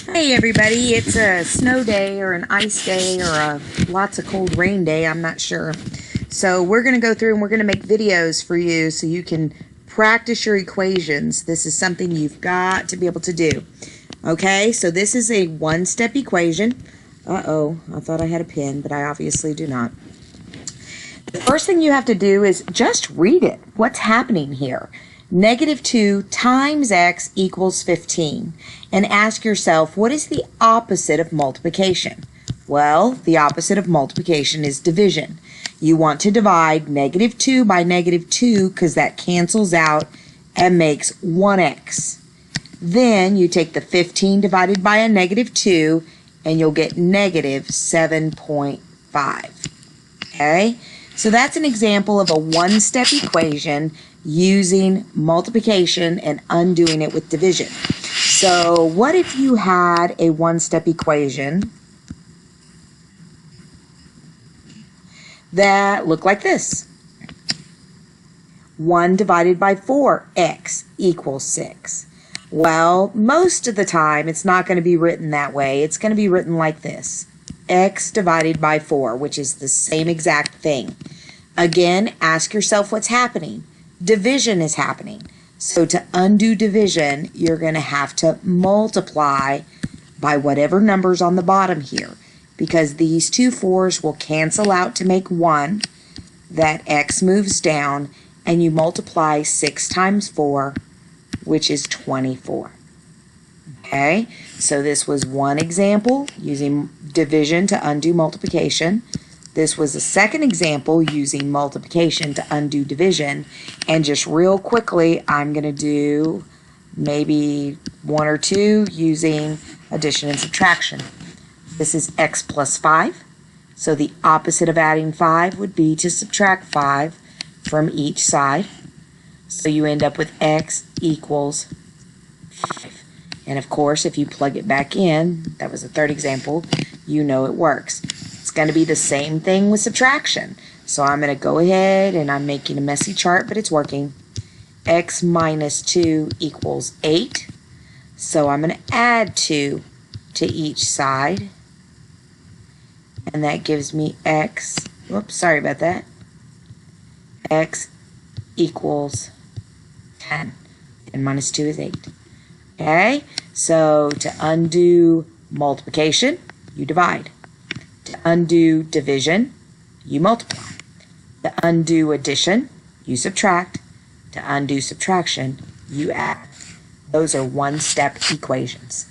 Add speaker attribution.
Speaker 1: Hey everybody, it's a snow day or an ice day or a lots of cold rain day, I'm not sure. So we're going to go through and we're going to make videos for you so you can practice your equations. This is something you've got to be able to do. Okay, so this is a one-step equation. Uh-oh, I thought I had a pen, but I obviously do not. The first thing you have to do is just read it. What's happening here? -2 times x equals 15. And ask yourself, what is the opposite of multiplication? Well, the opposite of multiplication is division. You want to divide -2 by -2 because that cancels out and makes 1x. Then you take the 15 divided by a -2 and you'll get -7.5. Okay? So that's an example of a one-step equation using multiplication and undoing it with division. So what if you had a one-step equation that looked like this? 1 divided by 4, x equals 6. Well, most of the time it's not going to be written that way. It's going to be written like this. X divided by 4, which is the same exact thing. Again, ask yourself what's happening. Division is happening. So to undo division, you're going to have to multiply by whatever number's on the bottom here, because these two 4's will cancel out to make 1. That x moves down, and you multiply 6 times 4, which is 24. Okay, so this was one example using division to undo multiplication. This was a second example using multiplication to undo division. And just real quickly, I'm going to do maybe 1 or 2 using addition and subtraction. This is x plus 5. So the opposite of adding 5 would be to subtract 5 from each side. So you end up with x equals 5. And of course, if you plug it back in, that was the third example, you know it works. It's going to be the same thing with subtraction. So I'm going to go ahead and I'm making a messy chart, but it's working. X minus 2 equals 8. So I'm going to add 2 to each side. And that gives me x, whoops, sorry about that. X equals 10. And minus 2 is 8. Okay, so to undo multiplication, you divide. To undo division, you multiply. To undo addition, you subtract. To undo subtraction, you add. Those are one-step equations.